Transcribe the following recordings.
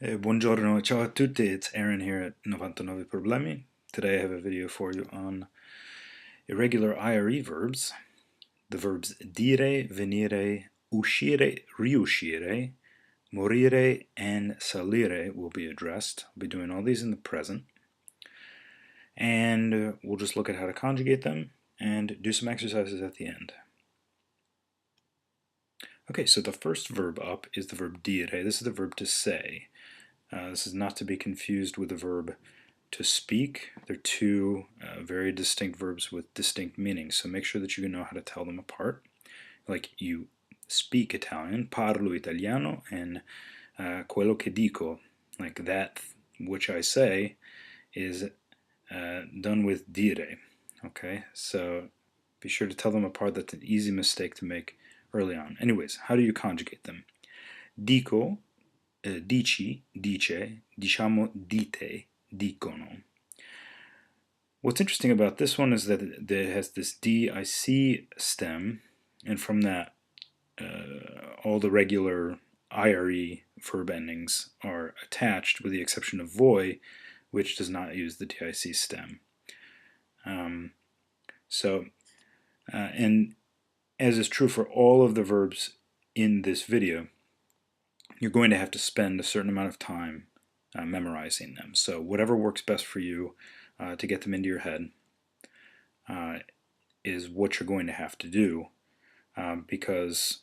Buongiorno, ciao a tutti, it's Aaron here at 99 Problemi. Today I have a video for you on irregular IRE verbs. The verbs dire, venire, uscire, riuscire, morire, and salire will be addressed. I'll be doing all these in the present. And we'll just look at how to conjugate them and do some exercises at the end. Okay, so the first verb up is the verb dire. This is the verb to say. This is not to be confused with the verb to speak. They're two very distinct verbs with distinct meanings, so make sure that you know how to tell them apart. Like you speak Italian, parlo italiano, and quello che dico, like that which I say, is done with dire. Okay, so be sure to tell them apart. That's an easy mistake to make early on. Anyways, how do you conjugate them? Dico, dici, dice, diciamo, dite, dicono. What's interesting about this one is that it has this DIC stem, and from that, all the regular IRE verb endings are attached, with the exception of voi, which does not use the DIC stem. And as is true for all of the verbs in this video, you're going to have to spend a certain amount of time memorizing them. So whatever works best for you to get them into your head is what you're going to have to do, because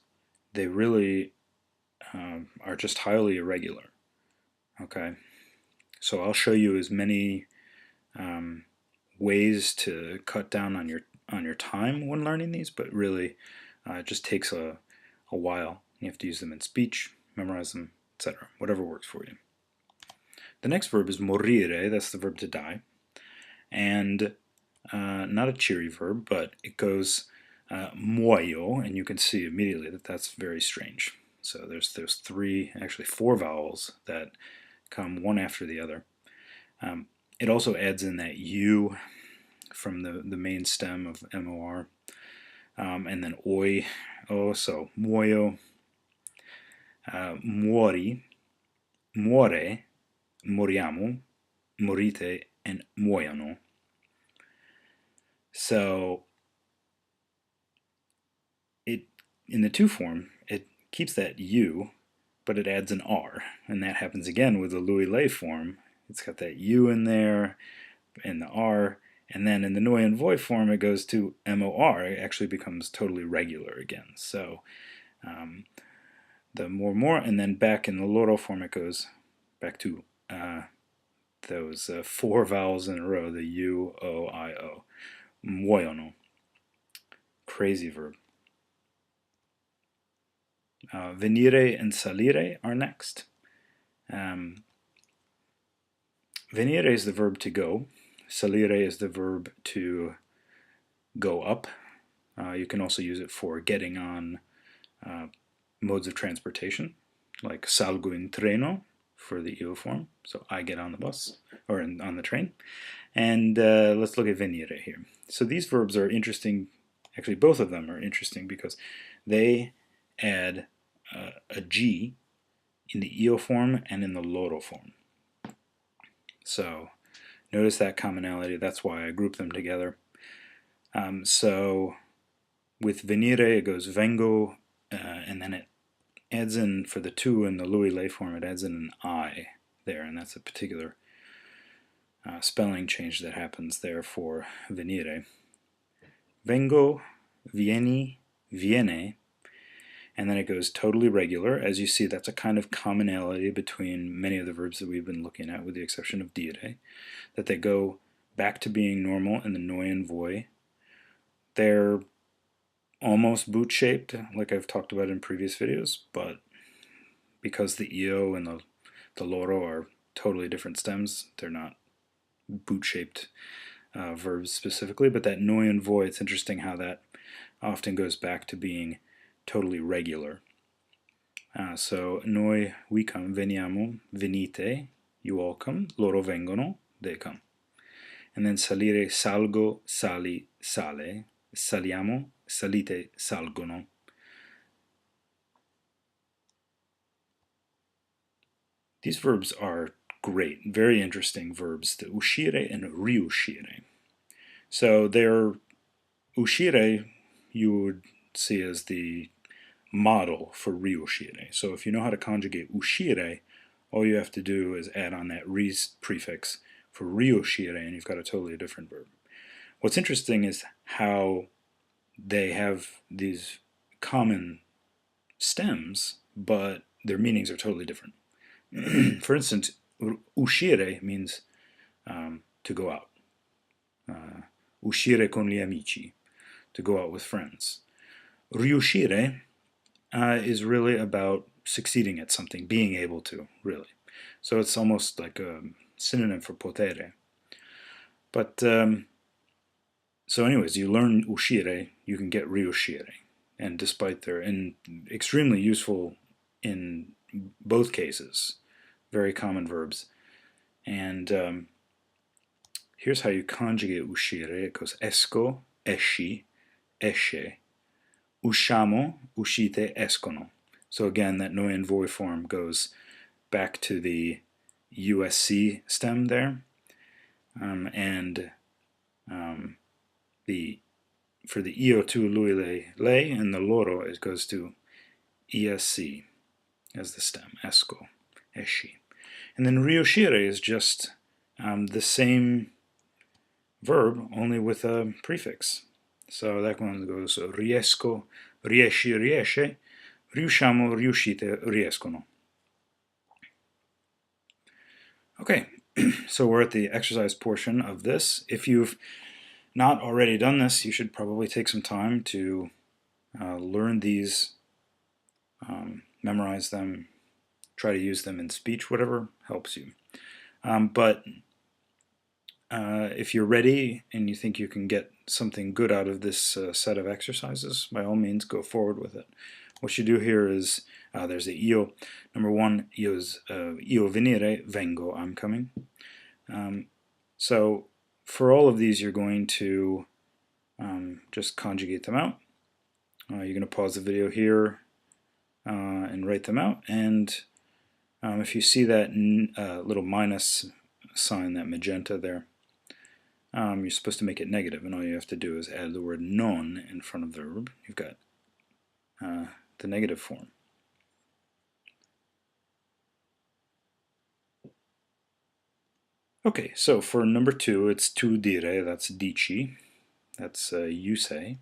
they really are just highly irregular. Okay, so I'll show you as many ways to cut down on your time when learning these, but really it just takes a while. You have to use them in speech, memorize them, etc. Whatever works for you. The next verb is morire. That's the verb to die, and not a cheery verb, but it goes muoio, and you can see immediately that that's very strange. So there's three, actually four vowels that come one after the other. It also adds in that U from the main stem of MOR, and then oi, so muoio, muori, muore, moriamo, morite, and muoiono. So in the to form, it keeps that U, but it adds an R, and that happens again with the Louis Lay form. It's got that U in there and the R, and then in the noi and voi form it goes to MOR. It actually becomes totally regular again. So the more, and then back in the loro form it goes back to those four vowels in a row, the U, O, I, O. Muoiono. Crazy verb. Venire and salire are next. Venire is the verb to go. Salire is the verb to go up. You can also use it for getting on modes of transportation, like salgo in treno for the io form. So I get on the bus, or on the train. And let's look at venire here. So these verbs are interesting. Actually, both of them are interesting because they add a G in the io form and in the loro form. So notice that commonality. That's why I group them together. So with venire it goes vengo, and then it adds in, for the to in the Louis Lay form, it adds in an I there, and that's a particular spelling change that happens there for venire. Vengo, vieni, viene, and then it goes totally regular. As you see, that's a kind of commonality between many of the verbs that we've been looking at, with the exception of dire, that they go back to being normal in the noi and voi. They're almost boot-shaped, like I've talked about in previous videos, but because the io and the loro are totally different stems, they're not boot-shaped verbs specifically, but that noi and voi, it's interesting how that often goes back to being totally regular. So noi, we come, veniamo, venite, you all come, loro vengono, they come. And then salire, salgo, sali, sale, saliamo, salite, salgono. These verbs are great, very interesting verbs, the uscire and riuscire. So they're uscire you would see as the model for riuscire. So if you know how to conjugate uscire, all you have to do is add on that res prefix for riuscire, and you've got a totally different verb. What's interesting is how they have these common stems, but their meanings are totally different. For instance, uscire means to go out. Uscire con gli amici, to go out with friends. Riuscire is really about succeeding at something, being able to, really. So it's almost like a synonym for potere. But, so anyways, you learn uscire, you can get riuscire. And despite they're extremely useful in both cases, very common verbs. And here's how you conjugate uscire. It goes esco, esci, esce. Usciamo, uscite, escono. So again, that noi and voi form goes back to the USC stem there. For the io, tu, lui, lei, and the loro, it goes to ESC as the stem, esco, esci. And then riuscire is just the same verb, only with a prefix. So that one goes riesco, riesci, riesce, riusciamo, riuscite, riescono. Okay, so we're at the exercise portion of this. If you've not already done this, you should probably take some time to learn these, memorize them, try to use them in speech, whatever helps you. But if you're ready and you think you can get something good out of this set of exercises, by all means go forward with it. What you do here is, there's the io. Number one, io is io venire, vengo, I'm coming. So for all of these, you're going to just conjugate them out. You're going to pause the video here and write them out. And if you see that little minus sign, that magenta there, you're supposed to make it negative, and all you have to do is add the word non in front of the verb. You've got the negative form. Okay, so for number two, it's tu dire, that's dici, that's you say.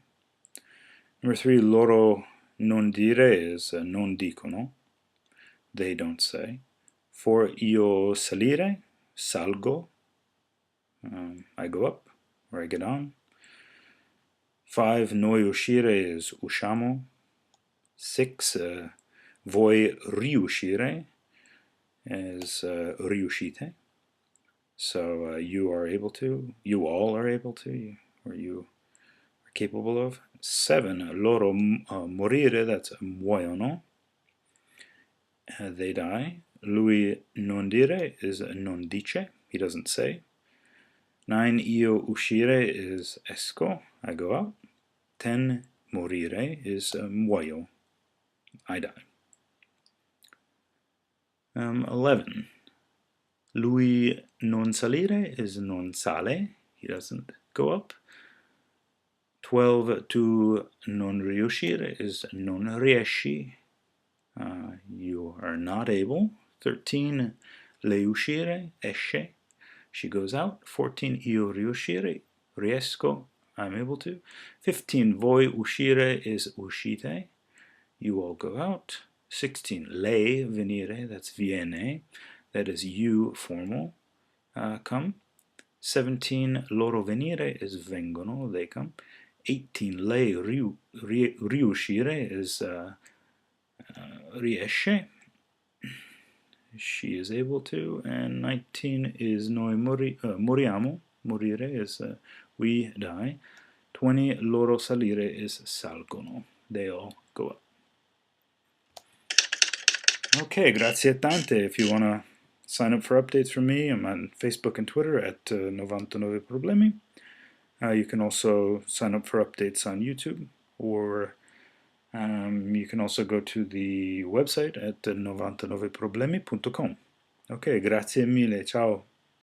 Number three, loro non dire is non dicono, they don't say. For io salire, salgo, I go up, or I get on. 5, noi uscire is usciamo. 6, voi riuscire is riuscite. So you are able to, you all are able to, or you are capable of. 7, loro morire, that's muoiono. They die. Lui non dire is non dice, he doesn't say. 9, io uscire is esco, I go out. 10, morire is muoio, I die. 11, lui non salire is non sale, he doesn't go up. 12, tu non riuscire is non riesci, you are not able. 13, lei uscire, esce, she goes out. 14, io riuscire, riesco, I'm able to. 15, voi uscire is uscite, you all go out. 16, lei venire, that's viene, that is you formal, come. 17, loro venire is vengono, they come. 18, lei riuscire is riesce, she is able to. And 19 is noi moriamo, morire is we die. 20, loro salire is salgono, they all go up. Okay, grazie tante. If you want to sign up for updates from me, I'm on Facebook and Twitter at 99 Problemi. You can also sign up for updates on YouTube, or you can also go to the website at 99problemi.com. Ok, grazie mille, ciao.